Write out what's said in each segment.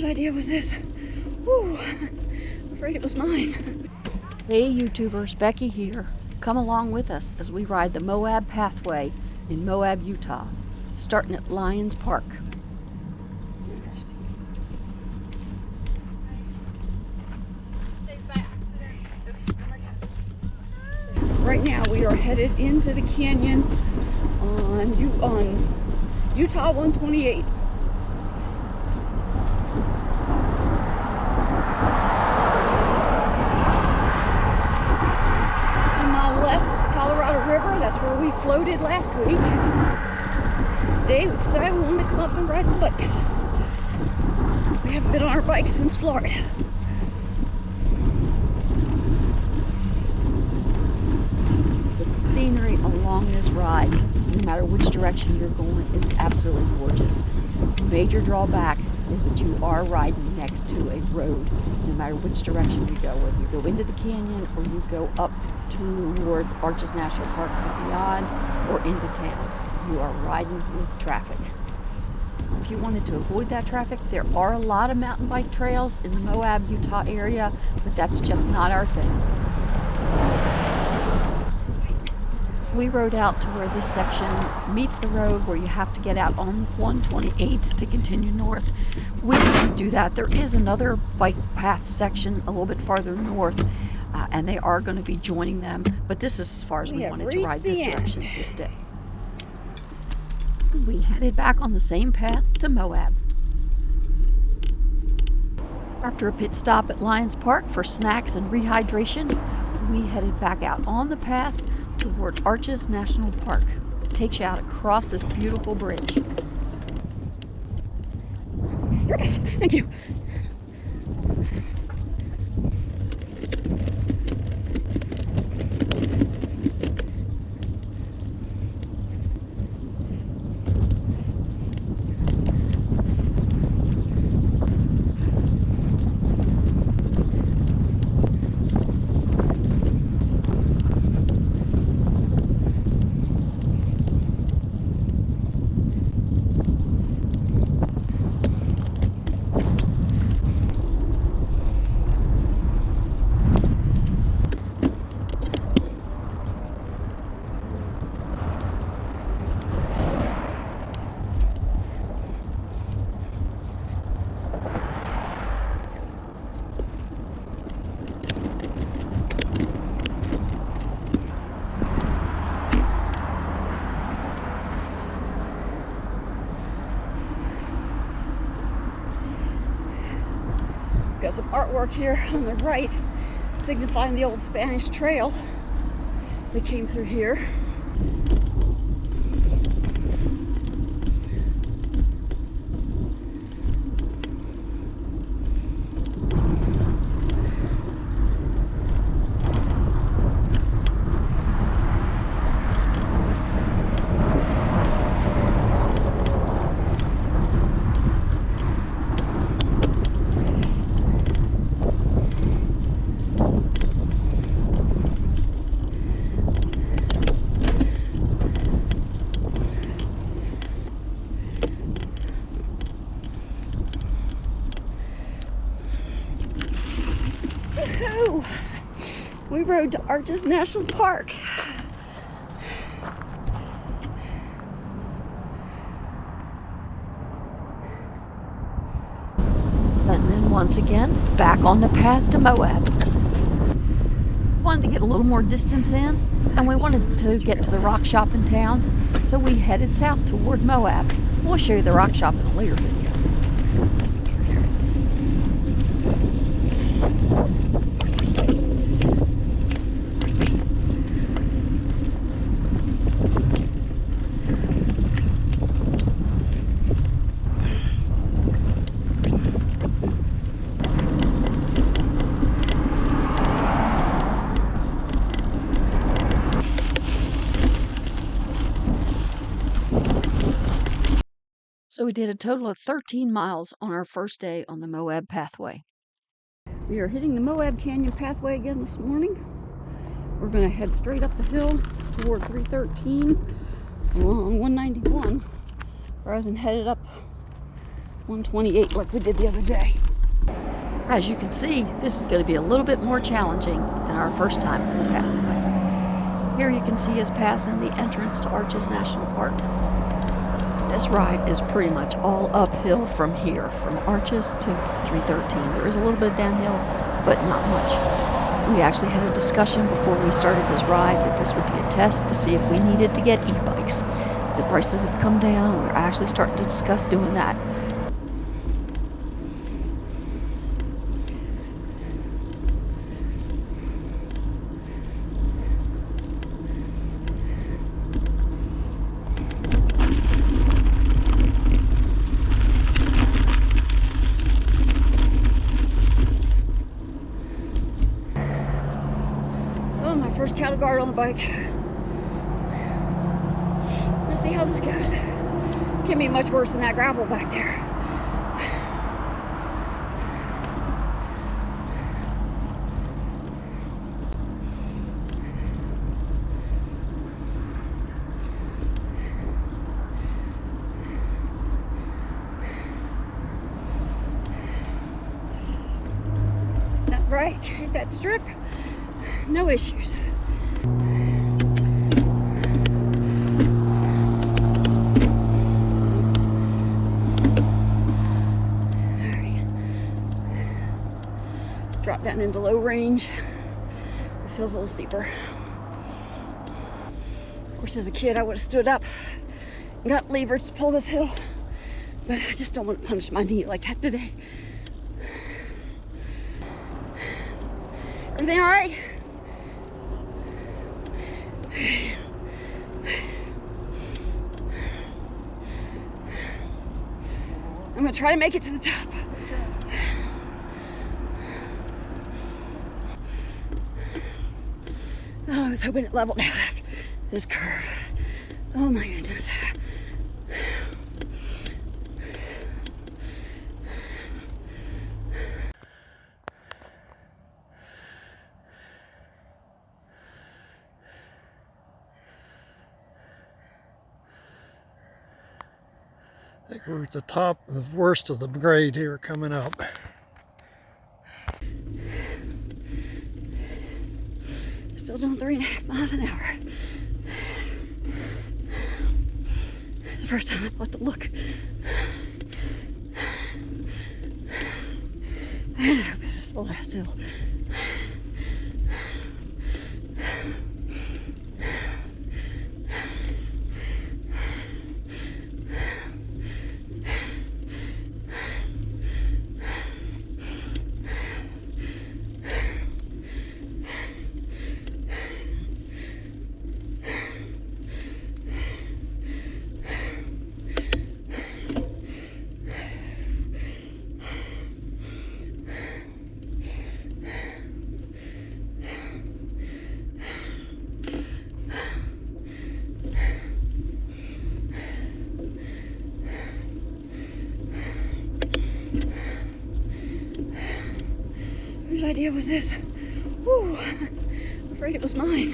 Whose idea was this? Whew, I'm afraid it was mine. Hey YouTubers, Becky here. Come along with us as we ride the Moab Pathway in Moab, Utah, starting at Lions Park. Right now we are headed into the canyon on Utah 128. To my left is the Colorado River. That's where we floated last week. Today we decided we wanted to come up and ride some bikes. We haven't been on our bikes since Florida. The scenery along this ride, no matter which direction you're going, is absolutely gorgeous. Major drawback is that you are riding next to a road, no matter which direction you go, whether you go into the canyon or you go up toward Arches National Park and beyond, or into town. You are riding with traffic. If you wanted to avoid that traffic, there are a lot of mountain bike trails in the Moab, Utah area, but that's just not our thing. We rode out to where this section meets the road where you have to get out on 128 to continue north. We didn't do that. There is another bike path section a little bit farther north, and they are going to be joining them, but this is as far as we wanted to ride this direction this day. We headed back on the same path to Moab. After a pit stop at Lions Park for snacks and rehydration, we headed back out on the path toward Arches National Park. It takes you out across this beautiful bridge. Thank you. Got some artwork here on the right signifying the old Spanish trail that came through here. Woohoo! We rode to Arches National Park. And then once again, back on the path to Moab. Wanted to get a little more distance in, and we wanted to get to the rock shop in town, so we headed south toward Moab. We'll show you the rock shop in a later video. So we did a total of 13 miles on our first day on the Moab Pathway. We are hitting the Moab Canyon Pathway again this morning. We're going to head straight up the hill toward 313 along 191 rather than headed up 128 like we did the other day. As you can see, this is going to be a little bit more challenging than our first time through Pathway. Here you can see us passing the entrance to Arches National Park. This ride is pretty much all uphill from here, from Arches to 313. There is a little bit of downhill, but not much. We actually had a discussion before we started this ride that this would be a test to see if we needed to get e-bikes. The prices have come down, and we're actually starting to discuss doing that. First cattle guard on the bike. Let's see how this goes. Can't be much worse than that gravel back there. That right, hit that strip, no issues. Drop down into low range. This hill's a little steeper. Of course, as a kid, I would have stood up and got levers to pull this hill, but I just don't want to punish my knee like that today. Everything all right? I'm gonna try to make it to the top. Oh, I was hoping it leveled out after this curve. Oh my goodness. I think we're at the top, the worst of the grade here coming up. Still doing 3.5 miles an hour. The first time I thought to look. I hope this is the last hill. Whose idea was this? Whew, I'm afraid it was mine.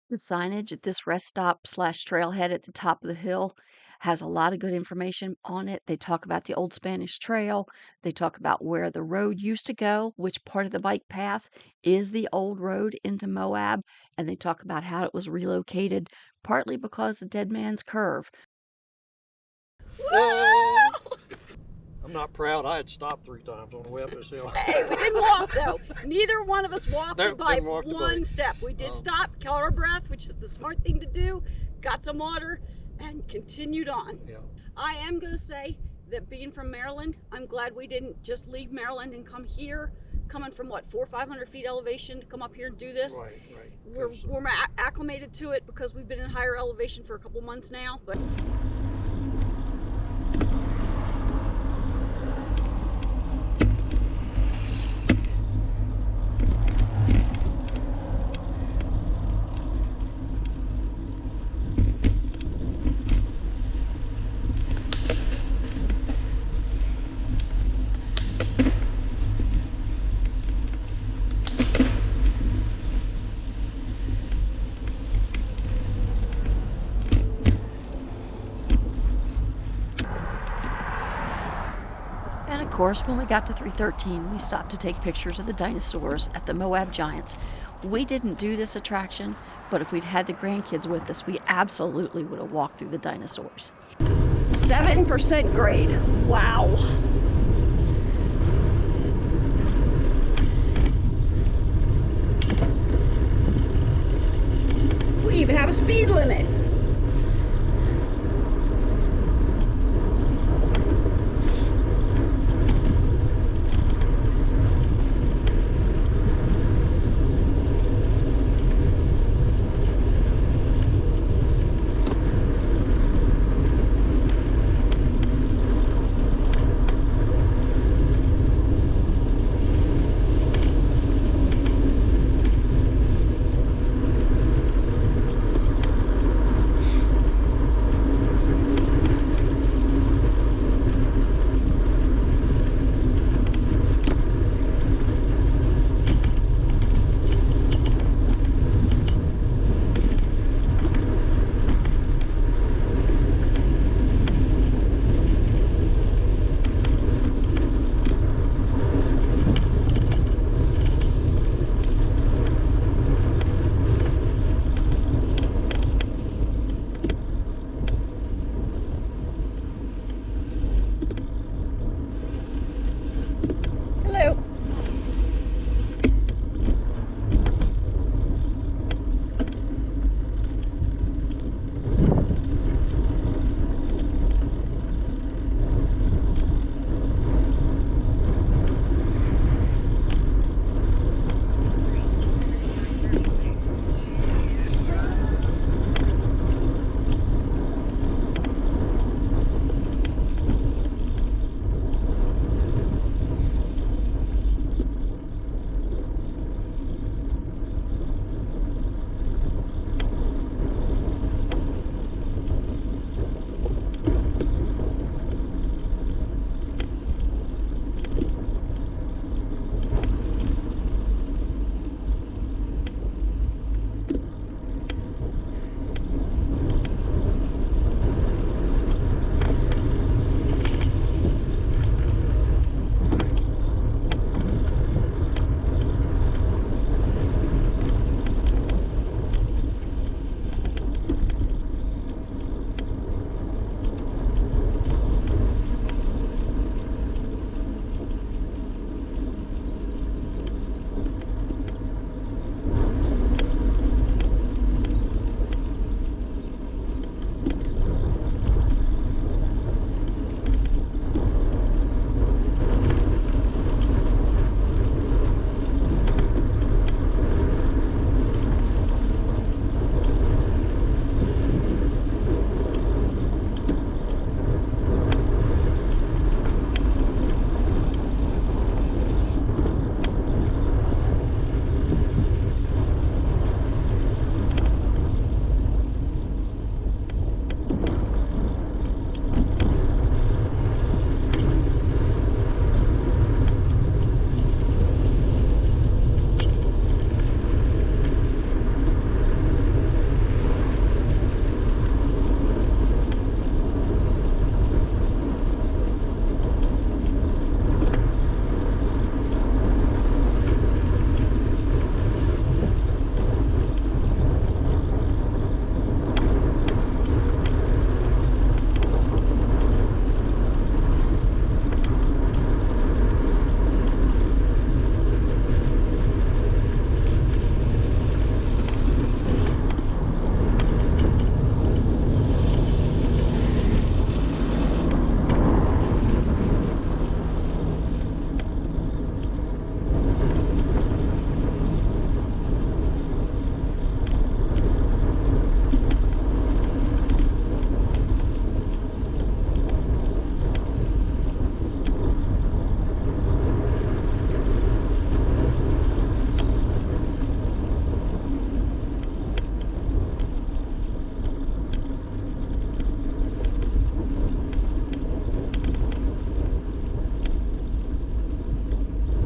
The signage at this rest stop slash trailhead at the top of the hill has a lot of good information on it. They talk about the old Spanish Trail. They talk about where the road used to go, which part of the bike path is the old road into Moab. And they talk about how it was relocated, partly because of Dead Man's Curve. I'm not proud. I had stopped 3 times on the way up this hill. Hey, we didn't walk though. Neither one of us walked Nope, by didn't walk the one bike. step. We did stop, caught our breath, which is the smart thing to do, got some water, and continued on. Yeah. I am going to say that being from Maryland, I'm glad we didn't just leave Maryland and come here, coming from what, 400 or 500 feet elevation to come up here and do this. Right, right. We're acclimated to it because we've been in higher elevation for a couple months now. But And of course, when we got to 313, we stopped to take pictures of the dinosaurs at the Moab Giants. We didn't do this attraction, but if we'd had the grandkids with us, we absolutely would have walked through the dinosaurs. 7% grade. Wow. We even have a speed limit. Hello.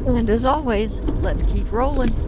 And as always, let's keep rolling.